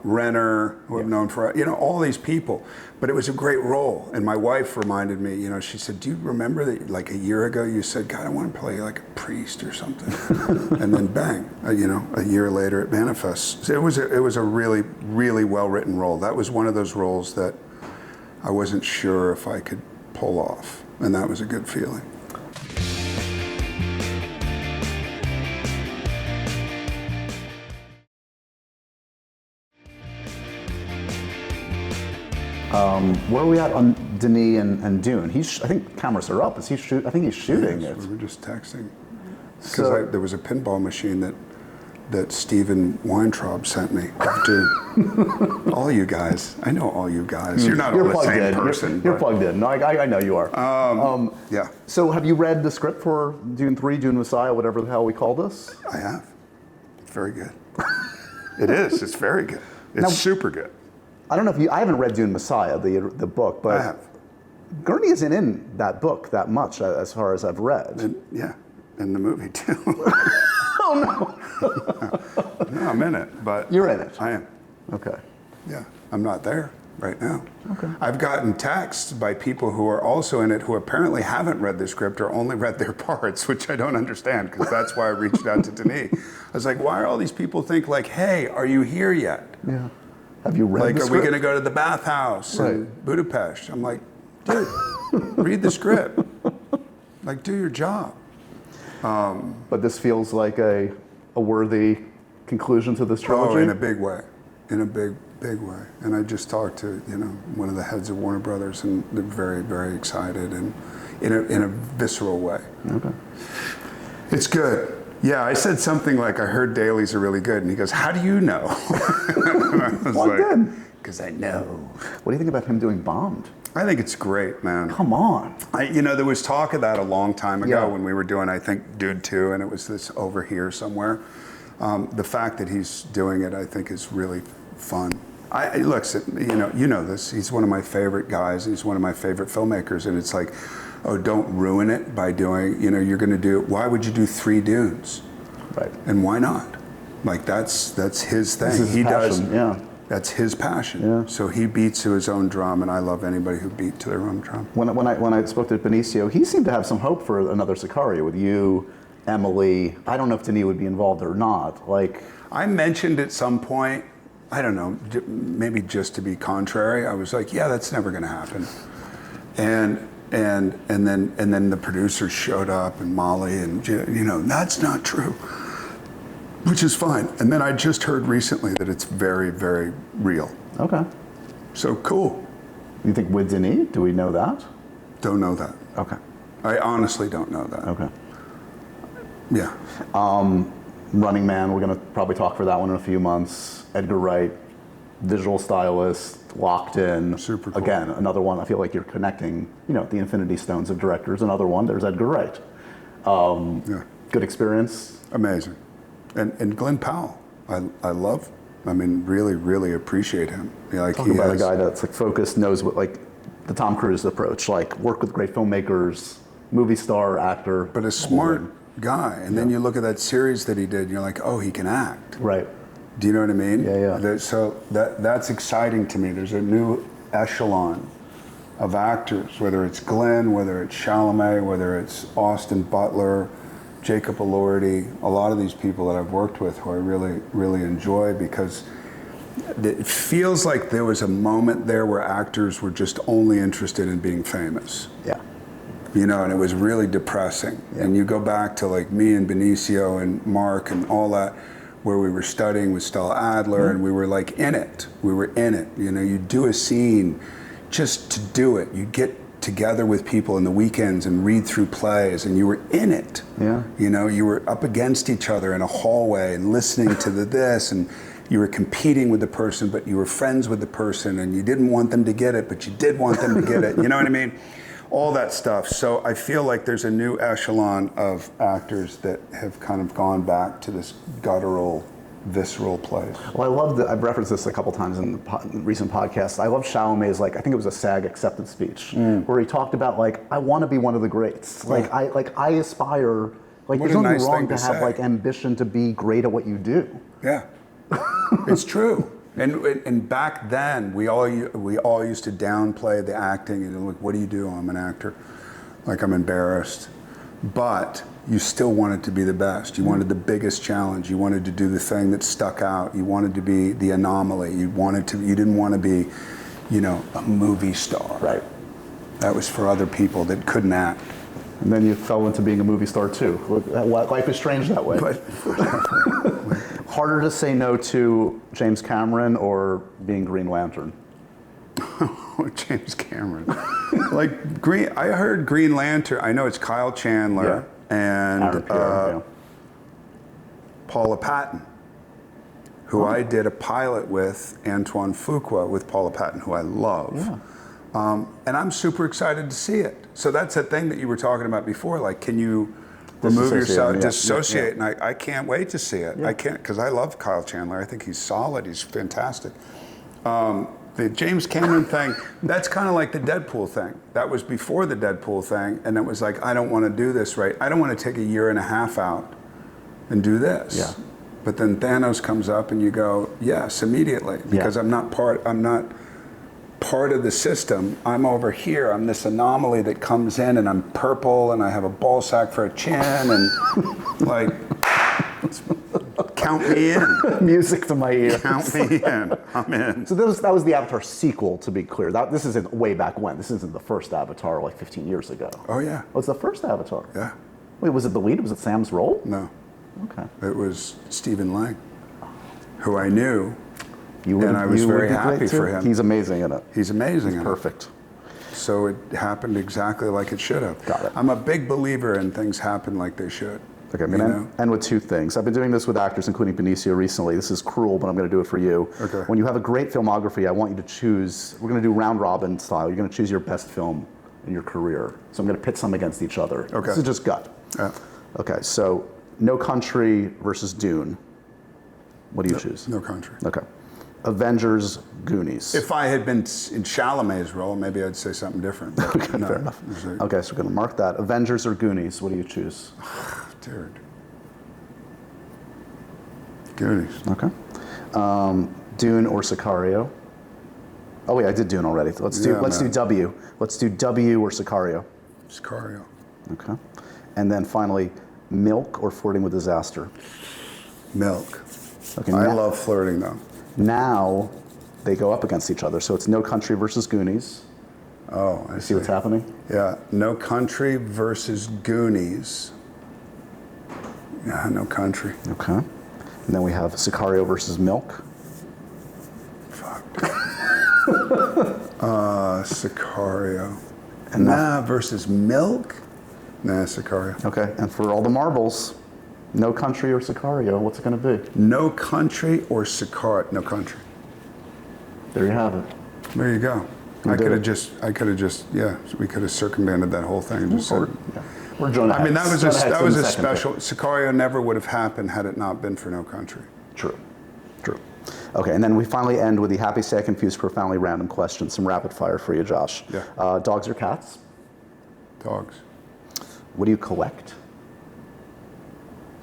Renner, who I've known for, all these people. But it was a great role. And my wife reminded me, she said, do you remember that like a year ago you said, God, I want to play like a priest or something. And then bang, a year later it manifests. So it was a really, really well-written role. That was one of those roles that I wasn't sure if I could pull off. And that was a good feeling. Where are we at on Denis and Dune? I think cameras are up. I think he's shooting it. We were just texting. Because there was a pinball machine that Steven Weintraub sent me of Dune. All you guys. I know all you guys. You're not all the same person. You're plugged in. No, I know you are. Yeah. So have you read the script for Dune 3, Dune Messiah, whatever the hell we call this? I have. It's very good. It is. It's very good. It's super good. I don't know if I haven't read Dune Messiah, the book, but I have. Gurney isn't in that book that much, as far as I've read. In the movie too. Oh no. No, I'm in it, but you're in it. I am. Okay. Yeah, I'm not there right now. Okay. I've gotten texts by people who are also in it who apparently haven't read the script or only read their parts, which I don't understand because that's why I reached out to Denis. I was like, why are all these people think like, hey, are you here yet? Yeah. Have you read the script? Are we going to go to the bathhouse in Budapest? I'm like, dude, read the script. Like, do your job. But this feels like a worthy conclusion to this trilogy? Oh, in a big way. In a big way. And I just talked to, one of the heads of Warner Brothers, and they're very, very excited, and in a visceral way. Okay. It's good. Yeah, I said something like, I heard dailies are really good. And he goes, how do you know? I was like, because I know. What do you think about him doing Bombed? I think it's great, man. Come on. There was talk of that a long time ago when we were doing, I think, Dune 2, and it was this over here somewhere. The fact that he's doing it, I think, is really fun. Look, you know this. He's one of my favorite guys. He's one of my favorite filmmakers, and it's like, oh, don't ruin it by doing, you're going to do, why would you do 3 Dunes? Right. And why not? Like, that's his thing. This is his passion, yeah. That's his passion. Yeah. So he beats to his own drum, and I love anybody who beat to their own drum. When I spoke to Benicio, he seemed to have some hope for another Sicario with you, Emily. I don't know if Denis would be involved or not. Like, I mentioned at some point, I don't know, maybe just to be contrary, I was like, yeah, that's never going to happen. And then the producers showed up, and Molly, and that's not true, which is fine. And then I just heard recently that it's very, very real. Okay. So cool. You think with Denis? Do we know that? Don't know that. Okay. I honestly don't know that. Okay. Yeah. Running Man, we're going to probably talk for that one in a few months. Edgar Wright, visual stylist, locked in. Super cool. Again, another one. I feel like you're connecting, the Infinity Stones of directors. Another one. There's Edgar Wright. Good experience. Amazing. And Glenn Powell, really, really appreciate him. Talk about a guy that's like focused, knows what, like the Tom Cruise approach, like work with great filmmakers, movie star, actor. But a smart guy. And then you look at that series that he did, and you're like, oh, he can act. Right. Do you know what I mean? Yeah. So that's exciting to me. There's a new echelon of actors, whether it's Glenn, whether it's Chalamet, whether it's Austin Butler, Jacob Elordi, a lot of these people that I've worked with who I really, really enjoy, because it feels like there was a moment there where actors were just only interested in being famous. Yeah. You know, and it was really depressing. Yeah. And you go back to like me and Benicio and Mark and all that, where we were studying with Stella Adler, and we were like in it. We were in it. You know, you do a scene just to do it. You get together with people in the weekends and read through plays, and you were in it. Yeah. You know, you were up against each other in a hallway and listening to this, and you were competing with the person, but you were friends with the person, and you didn't want them to get it, but you did want them to get it. You know what I mean? All that stuff. So I feel like there's a new echelon of actors that have kind of gone back to this guttural, visceral place. Well, I love that. I've referenced this a couple times in the recent podcasts. I love Chalamet's, like, I think it was a SAG acceptance speech, where he talked about, like, I want to be one of the greats. Like, I aspire, like, What there's a nothing nice wrong thing to to have say. like ambition to be great at what you do. Yeah, it's true. And back then, we all used to downplay the acting and look, what do you do? I'm an actor. Like, I'm embarrassed. But you still wanted to be the best. You wanted the biggest challenge. You wanted to do the thing that stuck out. You wanted to be the anomaly. You didn't want to be, you know, a movie star. Right. That was for other people that couldn't act. And then you fell into being a movie star too. Life is strange that way. But Harder to say no to James Cameron or being Green Lantern? James Cameron. Like I heard Green Lantern. I know it's Kyle Chandler and Aaron Pierre, Paula Patton, who I did a pilot with, Antoine Fuqua, with Paula Patton, who I love. Yeah. And I'm super excited to see it. So that's a thing that you were talking about before. Like, can you remove yourself, dissociate? And I can't wait to see it. I can't, because I love Kyle Chandler. I think he's solid. He's fantastic. The James Cameron thing, that's kind of like the Deadpool thing. That was before the Deadpool thing, and it was like, I don't want to do this right. I don't want to take a year and a half out and do this. Yeah. But then Thanos comes up, and you go, yes, immediately, because I'm not part of the system. I'm over here. I'm this anomaly that comes in, and I'm purple, and I have a ball sack for a chin, and like, count me in. Music to my ears. Count me in. I'm in. So that was the Avatar sequel, to be clear. This isn't way back when. This isn't the first Avatar, like 15 years ago. Oh, yeah. Oh, it's the first Avatar? Yeah. Wait, was it the lead? Was it Sam's role? No. Okay. It was Stephen Lang, who I knew, And I was very happy for him. He's amazing in it. He's amazing in it. Perfect. So it happened exactly like it should have. Got it. I'm a big believer in things happen like they should. Okay, I'm going to end with two things. I've been doing this with actors, including Benicio recently. This is cruel, but I'm going to do it for you. Okay. When you have a great filmography, I want you to choose, we're going to do round robin style. You're going to choose your best film in your career. So I'm going to pit some against each other. Okay. This is just gut. Yeah. Okay, so No Country versus Dune. What do you choose? No Country. Okay. Avengers, Goonies. If I had been in Chalamet's role, maybe I'd say something different. But Okay, no. fair enough. Okay, so we're going to mark that. Avengers or Goonies, what do you choose? Dude. Goonies. Okay. Dune or Sicario? Oh wait, I did Dune already. Let's do W. Let's do W or Sicario. Sicario. Okay. And then finally, Milk or Flirting with Disaster? Milk. Okay. I love flirting though. Now they go up against each other. So it's No Country versus Goonies. Oh, I See what's happening? Yeah. No Country versus Goonies. Yeah, No Country. Okay. And then we have Sicario versus Milk. Fuck. Sicario. And versus Milk? Nah, Sicario. Okay. And for all the marbles, No Country or Sicario, what's it going to be? No Country or Sicario? No Country. There you have it. There you go. We I did could it. have just, we could have circumvented that whole thing and just said. We're Jonah I mean, Hex. that was a Second special. pick. Sicario never would have happened had it not been for No Country. True. Okay, and then we finally end with the happy, sad, confused, profoundly random questions. Some rapid fire for you, Josh. Yeah. Dogs or cats? Dogs. What do you collect?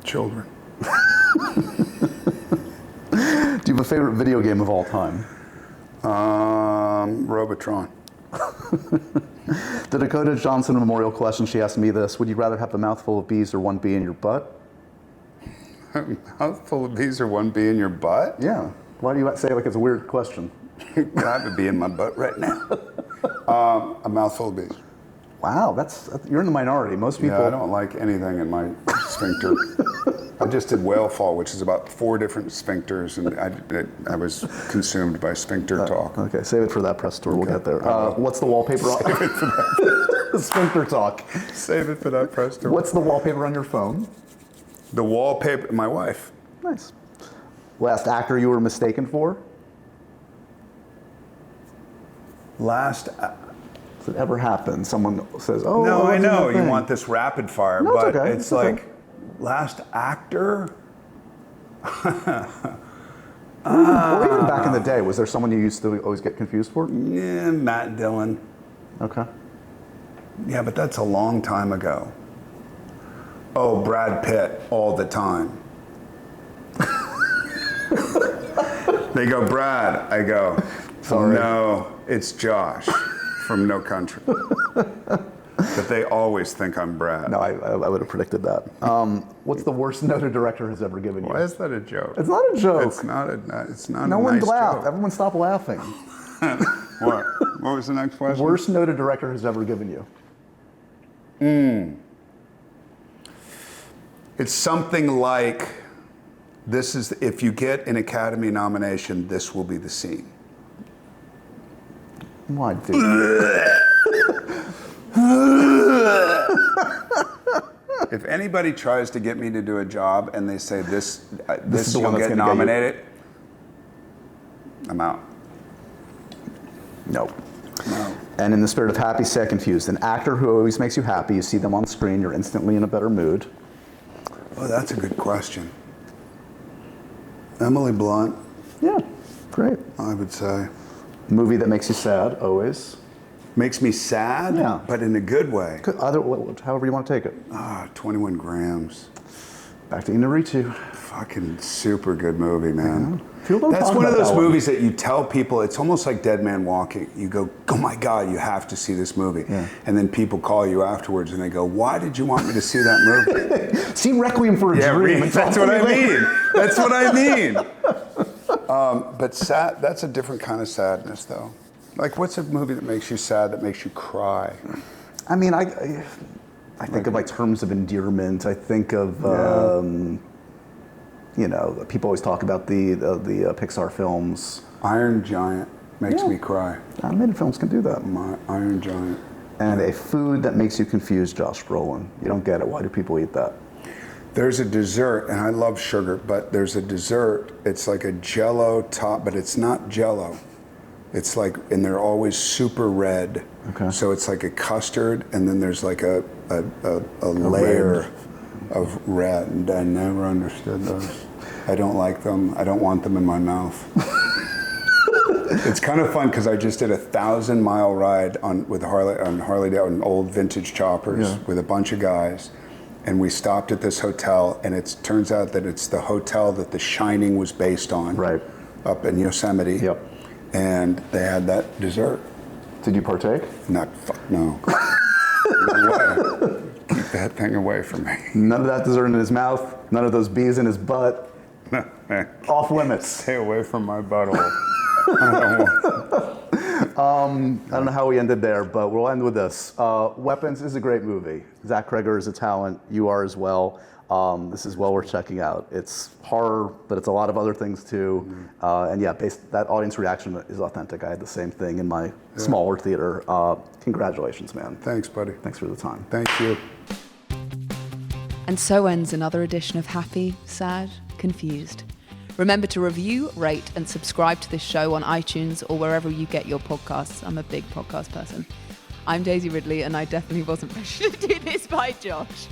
Children. Do you have a favorite video game of all time? Robotron. The Dakota Johnson memorial question, she asked me this: would you rather have a mouthful of bees or one bee in your butt? A mouthful of bees or one bee in your butt? Yeah. Why do you say it like it's a weird question? I have a bee in my butt right now. A mouthful of bees. Wow, you're in the minority. Most people. Yeah, I don't like anything in my sphincter. I just did whale fall, which is about 4 different sphincters, and I was consumed by sphincter talk. Okay, save it for that press tour. We'll get there. What's the wallpaper? Save it for that. Sphincter talk. Save it for that press tour. What's the wallpaper on your phone? The wallpaper? My wife. Nice. Last actor you were mistaken for? Last. Does it ever happen? Someone says, "Oh, No, I know you thing." want this rapid fire, No, but it's okay. it's It's okay. like last actor. Or even back in the day, was there someone you used to always get confused for? Yeah, Matt Dillon. Okay. Yeah, but that's a long time ago. Oh, Brad Pitt all the time. They go, Brad. I go, Sorry. No, it's Josh from No Country. But they always think I'm Brad. No, I would have predicted that. What's the worst note a director has ever given you? Why is that a joke? It's not a joke. It's not a. It's not No a one nice laughed. joke. Everyone stop laughing. What? What was the next question? Worst note a director has ever given you? It's something like, this is, if you get an Academy nomination, this will be the scene. Why, dude? If anybody tries to get me to do a job and they say this is the one you'll that's get gonna get you. nominated, I'm out. No. No. And in the spirit of happy, sad, confused, an actor who always makes you happy, you see them on screen, you're instantly in a better mood. Oh, that's a good question. Emily Blunt, Yeah, great. I would say. Movie that makes you sad, always. Makes me sad, Yeah. but in a good way. However you want to take it. 21 Grams. Back to Inarritu. Fucking super good movie, man. People don't That's talk one of about those that one. movies that you tell people, it's almost like Dead Man Walking. You go, oh my God, you have to see this movie. Yeah. And then people call you afterwards and they go, why did you want me to see that movie? See Requiem for a Dream. and that's talk what to I me later. mean. That's what I mean. But sad, that's a different kind of sadness, though. Like, what's a movie that makes you sad, that makes you cry? I mean, I think of like terms of endearment. I think of, you know, people always talk about the Pixar films. Iron Giant makes me cry. Animated films can do that. My Iron Giant. And a food that makes you confused, Josh Brolin. You don't get it. Why do people eat that? There's a dessert, and I love sugar, but there's a dessert. It's like a Jell-O top, but it's not Jell-O. It's like, and they're always super red. Okay. So it's like a custard, and then there's like a layer of red, and I never understood those. I don't like them. I don't want them in my mouth. It's kind of fun because I just did a 1,000-mile ride on Harley on old vintage choppers with a bunch of guys, and we stopped at this hotel, and it turns out that it's the hotel that The Shining was based on, Right. up in Yosemite. Yep. And they had that dessert. Did you partake? No. No way. Keep that thing away from me. None of that dessert in his mouth. None of those bees in his butt. Off limits. Stay away from my butthole. I don't know how we ended there, but we'll end with this. Weapons is a great movie. Zach Kreger is a talent. You are as well. This is well worth checking out. It's horror, but it's a lot of other things too. And yeah, that audience reaction is authentic. I had the same thing in my smaller theater. Congratulations, man. Thanks, buddy. Thanks for the time. Thank you. And so ends another edition of Happy, Sad, Confused. Remember to review, rate, and subscribe to this show on iTunes or wherever you get your podcasts. I'm a big podcast person. I'm Daisy Ridley, and I definitely wasn't pressured to do this by Josh.